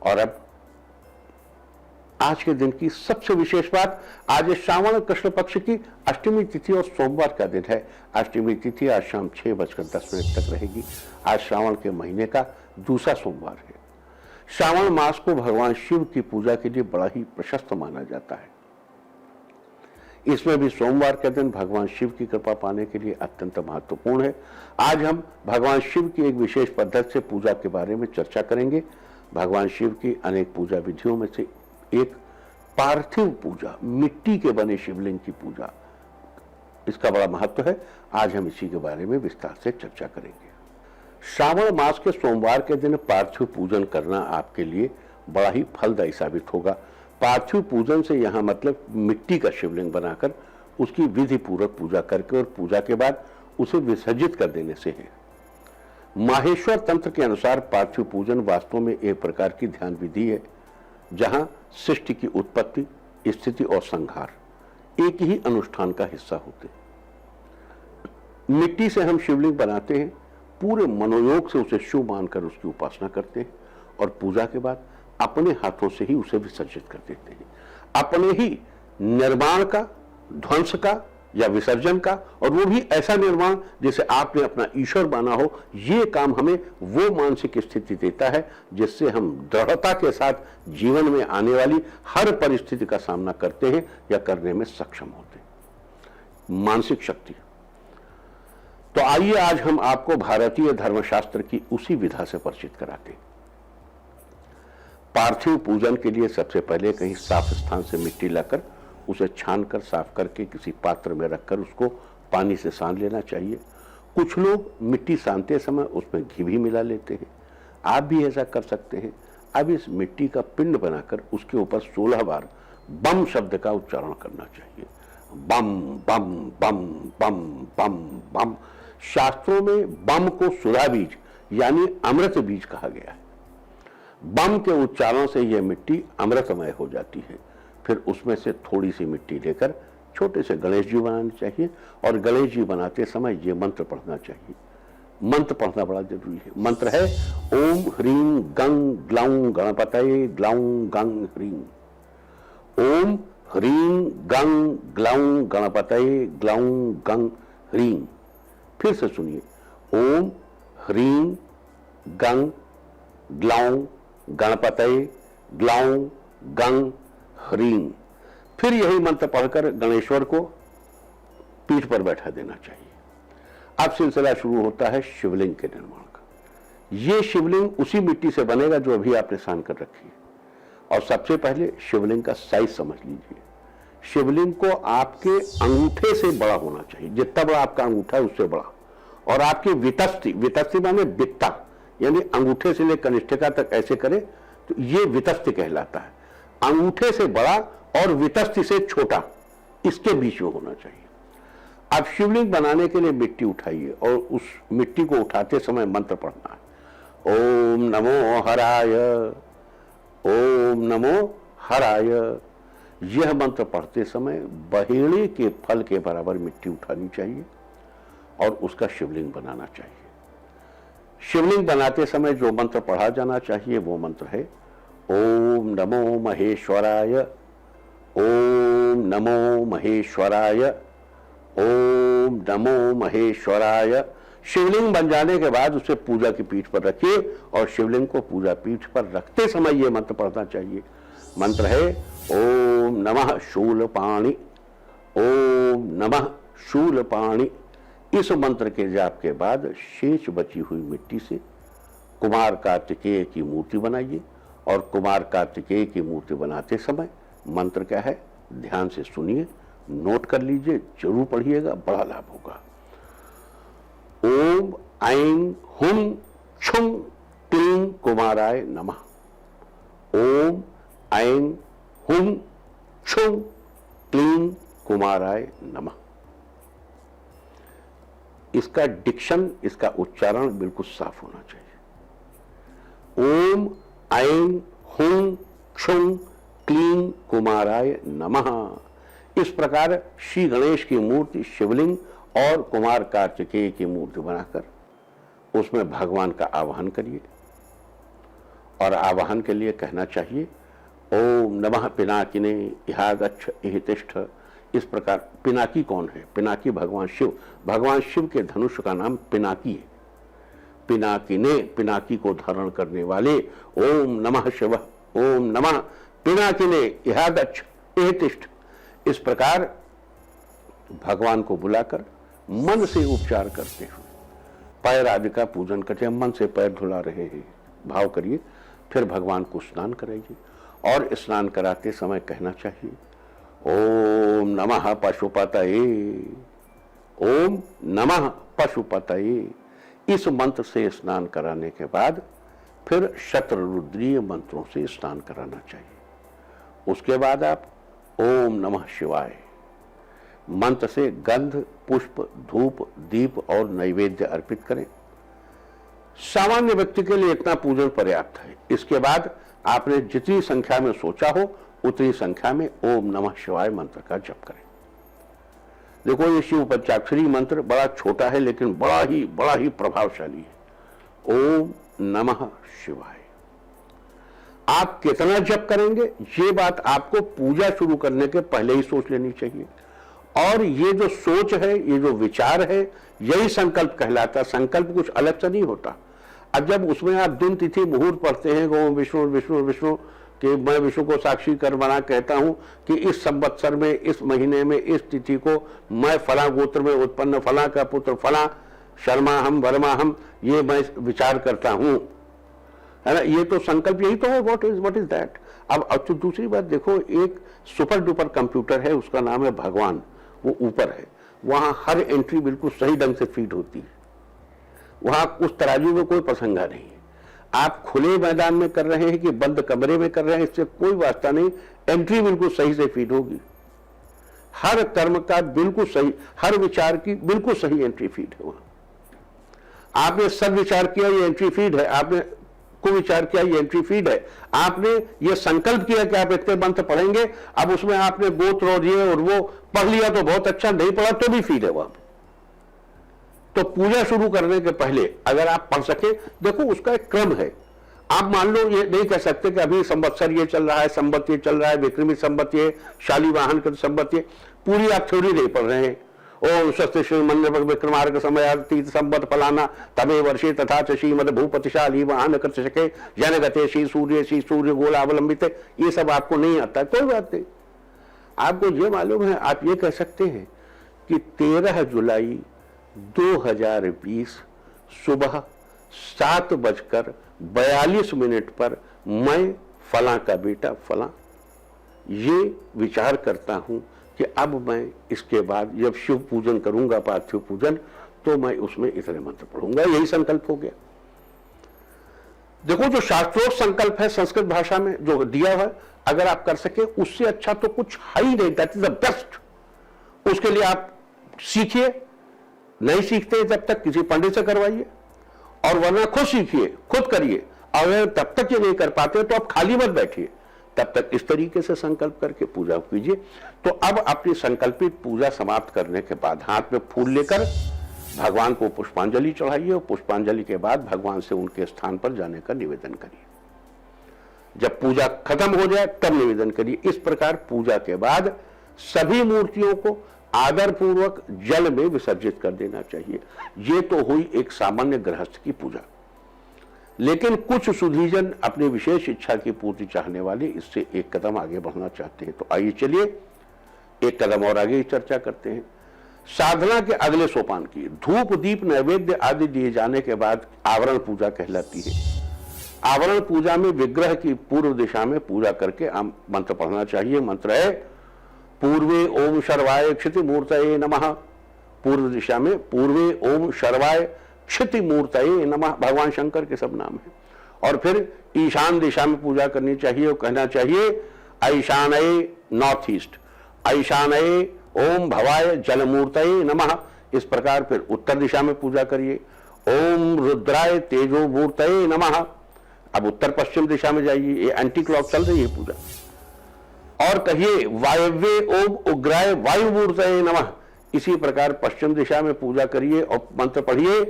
और अब आज के दिन की सबसे विशेष बात, आज श्रावण कृष्ण पक्ष की अष्टमी तिथि और सोमवार का दिन है। अष्टमी तिथि आज शाम 6:10 तक रहेगी। आज श्रावण के महीने का दूसरा सोमवार है। श्रावण मास को भगवान शिव की पूजा के लिए बड़ा ही प्रशस्त माना जाता है। इसमें भी सोमवार के दिन भगवान शिव की कृपा पाने के लिए अत्यंत महत्वपूर्ण है। आज हम भगवान शिव की एक विशेष पद्धति से पूजा के बारे में चर्चा करेंगे। भगवान शिव की अनेक पूजा विधियों में से एक पार्थिव पूजा, मिट्टी के बने शिवलिंग की पूजा, इसका बड़ा महत्व है। आज हम इसी के बारे में विस्तार से चर्चा करेंगे। श्रावण मास के सोमवार के दिन पार्थिव पूजन करना आपके लिए बड़ा ही फलदायी साबित होगा। पार्थिव पूजन से यहाँ मतलब मिट्टी का शिवलिंग बनाकर उसकी विधि पूर्वक पूजा करके और पूजा के बाद उसे विसर्जित कर देने से है। माहेश्वर तंत्र के अनुसार पार्थिव पूजन वास्तव में एक प्रकार की ध्यान विधि है, जहां सृष्टि की उत्पत्ति, स्थिति और संहार एक ही अनुष्ठान का हिस्सा होते हैं। मिट्टी से हम शिवलिंग बनाते हैं, पूरे मनोयोग से उसे शुभ मानकर उसकी उपासना करते हैं और पूजा के बाद अपने हाथों से ही उसे विसर्जित कर देते हैं। अपने ही निर्माण का, ध्वंस का या विसर्जन का, और वो भी ऐसा निर्माण जिसे आपने अपना ईश्वर माना हो, ये काम हमें वो मानसिक स्थिति देता है जिससे हम दृढ़ता के साथ जीवन में आने वाली हर परिस्थिति का सामना करते हैं या करने में सक्षम होते हैं। मानसिक शक्ति। तो आइए आज हम आपको भारतीय धर्मशास्त्र की उसी विधा से परिचित कराते हैं। पार्थिव पूजन के लिए सबसे पहले कहीं साफ स्थान से मिट्टी लाकर उसे छानकर साफ करके किसी पात्र में रखकर उसको पानी से सान लेना चाहिए। कुछ लोग मिट्टी सानते समय उसमें घी भी मिला लेते हैं, आप भी ऐसा कर सकते हैं। अब इस मिट्टी का पिंड बनाकर उसके ऊपर 16 बार बम शब्द का उच्चारण करना चाहिए। बम बम बम बम बम बम। शास्त्रों में बम को सुधा बीज यानी अमृत बीज कहा गया है। बम के उच्चारण से यह मिट्टी अमृतमय हो जाती है। फिर उसमें से थोड़ी सी मिट्टी लेकर छोटे से गणेश जी बनाने चाहिए और गणेश जी बनाते समय ये मंत्र पढ़ना चाहिए। मंत्र पढ़ना बड़ा जरूरी है। मंत्र है ओम ह्रीं गं ग्लौं गणपतये ग्लौं गं ह्रीं। ओम ह्रीं गं ग्लौं गणपतये ग्लौं गं ह्रीं। फिर से सुनिए, ओम ह्रीं गं ग्लौं गणपतये ग्लौं गं ह्रीं। फिर यही मंत्र पढ़कर गणेश्वर को पीठ पर बैठा देना चाहिए। अब सिलसिला शुरू होता है शिवलिंग के निर्माण का। यह शिवलिंग उसी मिट्टी से बनेगा जो अभी आपने सान कर रखी है। और सबसे पहले शिवलिंग का साइज समझ लीजिए। शिवलिंग को आपके अंगूठे से बड़ा होना चाहिए, जितना बड़ा आपका अंगूठा है उससे बड़ा। और आपकी वितस्ती, वितस्ती माने बित्ता, यानी अंगूठे से लेकर कनिष्ठिका तक ऐसे करें तो ये वितस्ती कहलाता है। अंगूठे से बड़ा और वितस्ती से छोटा, इसके बीच में होना चाहिए। अब शिवलिंग बनाने के लिए मिट्टी उठाइए और उस मिट्टी को उठाते समय मंत्र पढ़ना है। ओम नमो हराय, ओम नमो हराय। यह मंत्र पढ़ते समय बहेड़े के फल के बराबर मिट्टी उठानी चाहिए और उसका शिवलिंग बनाना चाहिए। शिवलिंग बनाते समय जो मंत्र पढ़ा जाना चाहिए वो मंत्र है ओम नमो महेश्वराय, ओम नमो महेश्वराय, ओम नमो महेश्वराय। शिवलिंग बन जाने के बाद उसे पूजा की पीठ पर रखिए और शिवलिंग को पूजा पीठ पर रखते समय यह मंत्र पढ़ना चाहिए। मंत्र है ओम नमः शूलपाणि, ओम नमः शूलपाणि। इस मंत्र के जाप के बाद शेष बची हुई मिट्टी से कुमार कार्तिकेय की मूर्ति बनाइए और कुमार कार्तिकेय की मूर्ति बनाते समय मंत्र क्या है ध्यान से सुनिए, नोट कर लीजिए, जरूर पढ़िएगा, बड़ा लाभ होगा। ओम ऐं हुं छुं क्लीं कुमाराय नमः। ओम ऐं हुं छुं क्लीं कुमाराय नमः। इसका डिक्शन, इसका उच्चारण बिल्कुल साफ होना चाहिए। ओम ऐं हुं छुं क्लीं कुमाराय नमः। इस प्रकार श्री गणेश की मूर्ति, शिवलिंग और कुमार कार्तिकेय की मूर्ति बनाकर उसमें भगवान का आवाहन करिए और आवाहन के लिए कहना चाहिए ओम नमः पिनाकिने इहागच्छ इहितिष्ठ। इस प्रकार पिनाकी कौन है? पिनाकी भगवान शिव। भगवान शिव के धनुष का नाम पिनाकी है। पिनाकिने, पिनाकी को धारण करने वाले। ओम नमः शिव, ओम नमः पिनाकिने इहागच्छ इहितिष्ठ। इस प्रकार भगवान को बुलाकर मन से उपचार करते हुए पैर आदि का पूजन करते हैं। मन से पैर धुला रहे हैं, भाव करिए, फिर भगवान को स्नान कराइए। और स्नान कराते समय कहना चाहिए ओम नमः पशुपतये, ओम नमः पशुपतये। इस मंत्र से स्नान कराने के बाद फिर शतरुद्रीय मंत्रों से स्नान कराना चाहिए। उसके बाद आप ओम नमः शिवाय मंत्र से गंध, पुष्प, धूप, दीप और नैवेद्य अर्पित करें। सामान्य व्यक्ति के लिए इतना पूजन पर्याप्त है। इसके बाद आपने जितनी संख्या में सोचा हो उतनी संख्या में ओम नमः शिवाय मंत्र का जप करें। देखो, ये शिव पंचाक्षरी मंत्र बड़ा छोटा है लेकिन बड़ा ही प्रभावशाली है। ओम नमः शिवाय। आप कितना जप करेंगे ये बात आपको पूजा शुरू करने के पहले ही सोच लेनी चाहिए। और ये जो सोच है, ये जो विचार है, यही संकल्प कहलाता है। संकल्प कुछ अलग से नहीं होता। अब जब उसमें आप दिन तिथि मुहूर्त पढ़ते हैं, ओम विष्णु विष्णु विष्णु, कि मैं विष्णु को साक्षी कर बना कहता हूं कि इस संवत्सर में, इस महीने में, इस तिथि को मैं फला गोत्र में उत्पन्न, फला का पुत्र, फला शर्मा हम वर्मा हम, ये मैं विचार करता हूं, है ना। ये तो संकल्प यही तो है। What is that. अब तो दूसरी बात देखो, एक सुपर डुपर कंप्यूटर है, उसका नाम है भगवान। वो ऊपर है, वहां हर एंट्री बिल्कुल सही ढंग से फीड होती है। वहां उस तराजू में कोई प्रसंगा नहीं है। आप खुले मैदान में कर रहे हैं कि बंद कमरे में कर रहे हैं, इससे कोई वास्ता नहीं। एंट्री बिल्कुल सही से फीड होगी। हर कर्म का बिल्कुल सही, हर विचार की बिल्कुल सही एंट्री फीड है। वहां आपने सब विचार किया, ये एंट्री फीड है। आपने को विचार किया, ये एंट्री फीड है। आपने ये संकल्प किया कि आप इतने मंत्र पढ़ेंगे, अब उसमें आपने गोत्र और ये और वो पढ़ लिया तो बहुत अच्छा, नहीं पढ़ा तो भी फीड है वहां। तो पूजा शुरू करने के पहले अगर आप पढ़ सके, देखो उसका एक क्रम है। आप मान लो ये नहीं कह सकते कि अभी संवत्सर ये चल रहा है, संवत ये चल रहा है, विक्रमी संवत ये, शालीवाहन का संवत ये, पूरी आप थ्योरी नहीं पढ़ रहे हैं। ओम स्वस्ति श्री मंडल विक्रमार्क समय तीत संवत फलाना तमे वर्षे तथा श्रीमद भूपतिशाली वाहन कर सके जन गते श्री सूर्य गोल अवलंबित। ये सब आपको नहीं आता, कोई बात नहीं। आपको ये मालूम है, आप ये कह सकते हैं कि 13 जुलाई 2020 सुबह 7:42 पर मैं फला का बेटा फला ये विचार करता हूं कि अब मैं इसके बाद जब शिव पूजन करूंगा, पार्थिव पूजन, तो मैं उसमें इतने मंत्र पढ़ूंगा। यही संकल्प हो गया। देखो, जो शास्त्रोक्त संकल्प है संस्कृत भाषा में जो दिया है, अगर आप कर सके उससे अच्छा तो कुछ है ही नहीं। That is the best. उसके लिए आप सीखिए, नहीं सीखते जब तक किसी पंडित से करवाइए, और वरना खुद सीखिए, खुद करिए। अगर तब तक ये नहीं कर पाते तो आप खाली मत बैठिए, तब तक इस तरीके से संकल्प करके पूजा कीजिए। तो अब अपनी संकल्पित पूजा समाप्त करने के बाद हाथ में फूल लेकर भगवान को पुष्पांजलि चढ़ाइए, और पुष्पांजलि के बाद भगवान से उनके स्थान पर जाने का निवेदन करिए। जब पूजा खत्म हो जाए तब निवेदन करिए। इस प्रकार पूजा के बाद सभी मूर्तियों को आदर पूर्वक जल में विसर्जित कर देना चाहिए। ये तो हुई एक सामान्य गृहस्थ की पूजा। लेकिन कुछ सुधीजन अपने विशेष इच्छा की पूर्ति चाहने वाले इससे एक कदम आगे बढ़ना चाहते हैं। तो आइए चलिए एक कदम और आगे चर्चा करते हैं। साधना के अगले सोपान की धूप दीप नैवेद्य आदि दिए जाने के बाद आवरण पूजा कहलाती है। आवरण पूजा में विग्रह की पूर्व दिशा में पूजा करके मंत्र पढ़ना चाहिए। मंत्र है पूर्वे ओम शर्वाय क्षिति मूर्तये नमः। पूर्व दिशा में पूर्वे ओम शर्वाय क्षिति मूर्तये नमः, भगवान शंकर के सब नाम है। और फिर ईशान दिशा में पूजा करनी चाहिए और कहना चाहिए ऐशानये नॉर्थ ईस्ट, ऐशानये ओम भवाय जलमूर्तये नमः। इस प्रकार फिर उत्तर दिशा में पूजा करिए, ओम रुद्राय तेजो मूर्तये नमः। अब उत्तर पश्चिम दिशा में जाइए, ये एंटी क्लॉक चल रही है पूजा। और कहिए वायव्ये ओम उग्राय वायुमूर्तये नमः। इसी प्रकार पश्चिम दिशा में पूजा करिए और मंत्र पढ़िए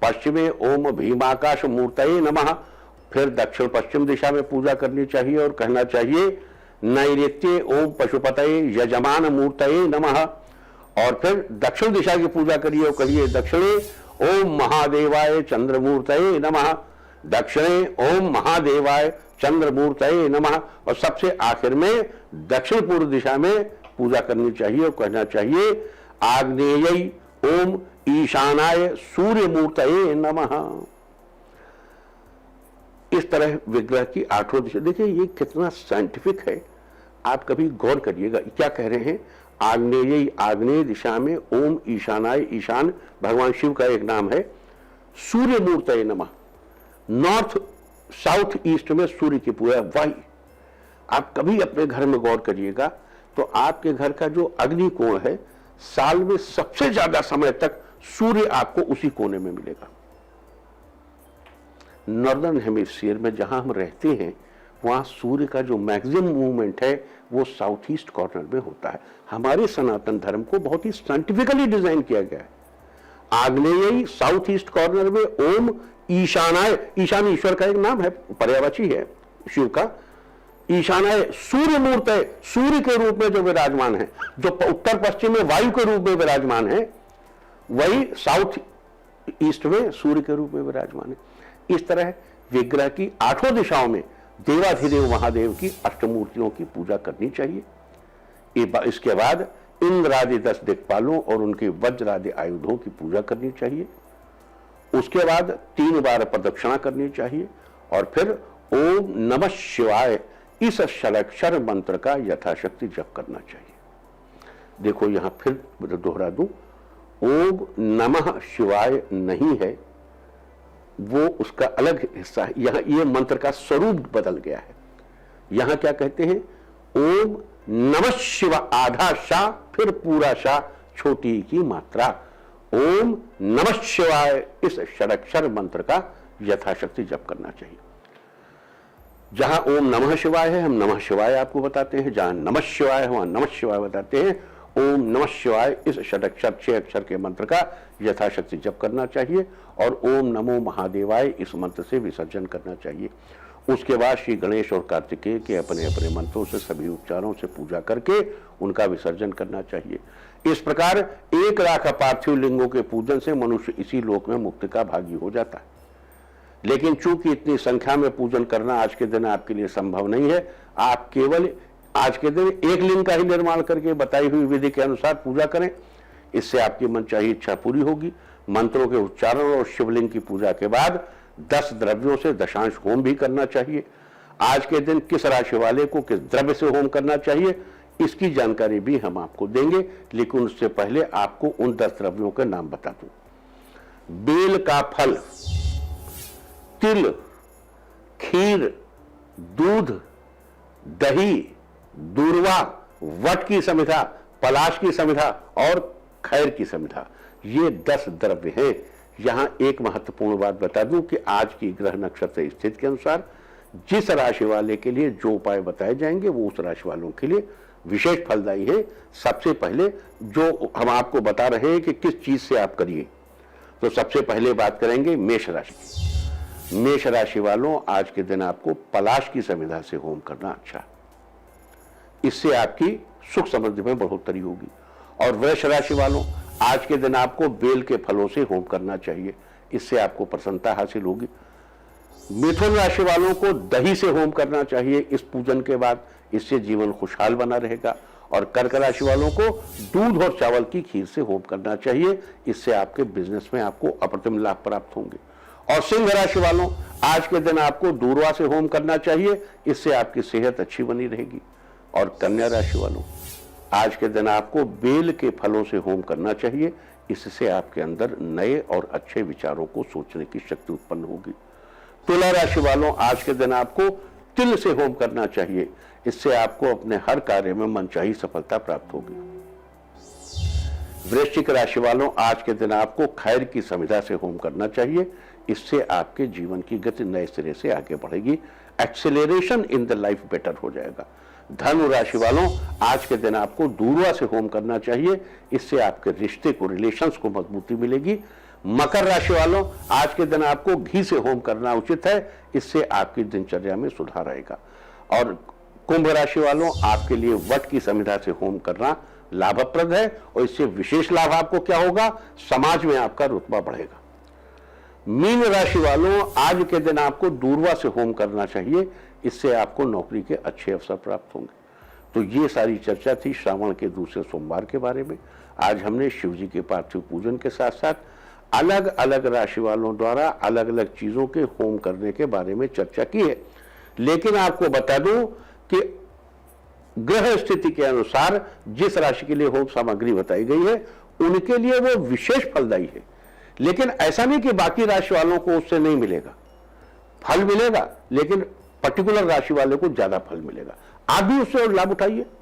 पश्चिमे ओम भीमाकाश मूर्तये नमः। फिर दक्षिण पश्चिम दिशा में पूजा करनी चाहिए और कहना चाहिए नैऋत्ये ओम पशुपतये यजमान मूर्तये नमः। और फिर दक्षिण दिशा की पूजा करिए और कहिए दक्षिणे ओम महादेवाय चंद्रमूर्तये नमः, दक्षिणे ओम महादेवाय चंद्रमूर्तये नमः। और सबसे आखिर में दक्षिण पूर्व दिशा में पूजा करनी चाहिए और कहना चाहिए आग्नेयी ओम ईशानाय सूर्य मूर्तये नमः। इस तरह विग्रह की 8 दिशा, देखिए ये कितना साइंटिफिक है, आप कभी गौर करिएगा। क्या कह रहे हैं, आग्नेयी, आग्नेय दिशा में ओम ईशानाय, ईशान भगवान शिव का एक नाम है, सूर्य मूर्तये नमः, नॉर्थ साउथ ईस्ट में सूर्य की पूजा। वही आप कभी अपने घर में गौर करिएगा तो आपके घर का जो अग्नि कोण है, साल में सबसे ज्यादा समय तक सूर्य आपको उसी कोने में मिलेगा। नॉर्दर्न हेमिस्फीयर में जहां हम रहते हैं वहां सूर्य का जो मैक्सिमम मूवमेंट है वो साउथ ईस्ट कॉर्नर में होता है। हमारे सनातन धर्म को बहुत ही साइंटिफिकली डिजाइन किया गया है। आग्नेयी साउथ ईस्ट कॉर्नर में ओम ईशानाय, ईशान ईश्वर का एक नाम है, पर्यायवाची है शिव का। ईशानाय सूर्य मूर्त है, सूर्य के रूप में जो विराजमान है, जो उत्तर पश्चिम में वायु के रूप में विराजमान है, वही साउथ ईस्ट में सूर्य के रूप में विराजमान है। इस तरह विग्रह की 8 दिशाओं में देवाधिदेव महादेव की अष्टमूर्तियों की पूजा करनी चाहिए। इसके बाद इंद्रादि 10 दिक्पालों और उनके वज्रादि आयुधों की पूजा करनी चाहिए। उसके बाद 3 बार प्रदक्षिणा करनी चाहिए और फिर ओम नमः शिवाय इस षडाक्षर मंत्र का यथाशक्ति जप करना चाहिए। देखो यहां फिर दोहरा दूं, ओम नमः शिवाय नहीं है, वो उसका अलग हिस्सा है। यहां ये मंत्र का स्वरूप बदल गया है। यहां क्या कहते हैं, ओम नमः शिवाय, आधा शा फिर पूरा शा, छोटी की मात्रा, ओम नमः शिवाय इस षडाक्षर मंत्र का यथाशक्ति जप करना चाहिए। जहां ओम नमः शिवाय है हम नमः शिवाय आपको बताते हैं, जहां नमः शिवाय है वहां नमः शिवाय बताते हैं। ओम नमः शिवाय इस षडाक्षर 6 अक्षर के मंत्र का यथाशक्ति जप करना चाहिए और ओम नमो महादेवाय इस मंत्र से विसर्जन करना चाहिए। उसके बाद श्री गणेश और कार्तिकेय के अपने अपने मंत्रों से सभी उपचारों से पूजा करके उनका विसर्जन करना चाहिए। इस प्रकार 1 लाख पार्थिव लिंगों के पूजन से मनुष्य इसी लोक में मुक्ति का भागी हो जाता है। लेकिन चूंकि इतनी संख्या में पूजन करना आज के दिन आपके लिए संभव नहीं है, आप केवल आज के दिन 1 लिंग का ही निर्माण करके बताई हुई विधि के अनुसार पूजा करें। इससे आपकी मनचाही इच्छा पूरी होगी। मंत्रों के उच्चारण और शिवलिंग की पूजा के बाद 10 द्रव्यों से दशांश होम भी करना चाहिए। आज के दिन किस राशि वाले को किस द्रव्य से होम करना चाहिए इसकी जानकारी भी हम आपको देंगे, लेकिन उससे पहले आपको उन 10 द्रव्यों के नाम बता दूं। बेल का फल, तिल, खीर, दूध, दही, दूर्वा, वट की समिधा, पलाश की समिधा और खैर की समिधा, ये 10 द्रव्य हैं। यहां एक महत्वपूर्ण बात बता दूं कि आज की ग्रह नक्षत्र स्थिति के अनुसार जिस राशि वाले के लिए जो उपाय बताए जाएंगे वो उस राशि वालों के लिए विशेष फलदायी है। सबसे पहले जो हम आपको बता रहे हैं कि किस चीज से आप करिए, तो सबसे पहले बात करेंगे मेष राशि की। मेष राशि वालों, आज के दिन आपको पलाश की समिधा से होम करना अच्छा, इससे आपकी सुख समृद्धि में बढ़ोतरी होगी। और वृष राशि वालों, आज के दिन आपको बेल के फलों से होम करना चाहिए, इससे आपको प्रसन्नता हासिल होगी। मिथुन राशि वालों को दही से होम करना चाहिए इस पूजन के बाद, इससे जीवन खुशहाल बना रहेगा। और कर्क राशि वालों को दूध और चावल की खीर से होम करना चाहिए, इससे आपके बिजनेस में आपको अप्रतिम लाभ प्राप्त होंगे। और सिंह राशि वालों, आज के दिन आपको दूर्वा से होम करना चाहिए, इससे आपकी सेहत अच्छी बनी रहेगी। और कन्या राशि वालों, आज के दिन आपको बेल के फलों से होम करना चाहिए, इससे आपके अंदर नए और अच्छे विचारों को सोचने की शक्ति उत्पन्न होगी। तुला राशि वालों, आज के दिन आपको तिल से होम करना चाहिए, इससे आपको अपने हर कार्य में मनचाही सफलता प्राप्त होगी। वृश्चिक राशि वालों, आज के दिन आपको खैर की समिधा से होम करना चाहिए, इससे आपके जीवन की गति नए सिरे से आगे बढ़ेगी, acceleration in the life better हो जाएगा। धनु राशि वालों, आज के दिन आपको दूर्वा से होम करना चाहिए, इससे आपके रिश्ते को, रिलेशंस को मजबूती मिलेगी। मकर राशि वालों, आज के दिन आपको घी से होम करना उचित है, इससे आपकी दिनचर्या में सुधार आएगा। और कुंभ राशि वालों, आपके लिए वट की संविधा से होम करना लाभप्रद है और इससे विशेष लाभ आपको क्या होगा, समाज में आपका रुतबा बढ़ेगा। मीन राशि वालों, आज के दिन आपको दूर्वा से होम करना चाहिए, इससे आपको नौकरी के अच्छे अवसर प्राप्त होंगे। तो ये सारी चर्चा थी श्रावण के दूसरे सोमवार के बारे में। आज हमने शिव जी के पार्थिव पूजन के साथ साथ अलग अलग राशि वालों द्वारा अलग अलग चीजों के होम करने के बारे में चर्चा की है। लेकिन आपको बता दूं कि ग्रह स्थिति के अनुसार जिस राशि के लिए होम सामग्री बताई गई है उनके लिए वो विशेष फलदायी है, लेकिन ऐसा नहीं कि बाकी राशि वालों को उससे नहीं मिलेगा, फल मिलेगा, लेकिन पर्टिकुलर राशि वाले को ज्यादा फल मिलेगा। आप भी उससे लाभ उठाइए।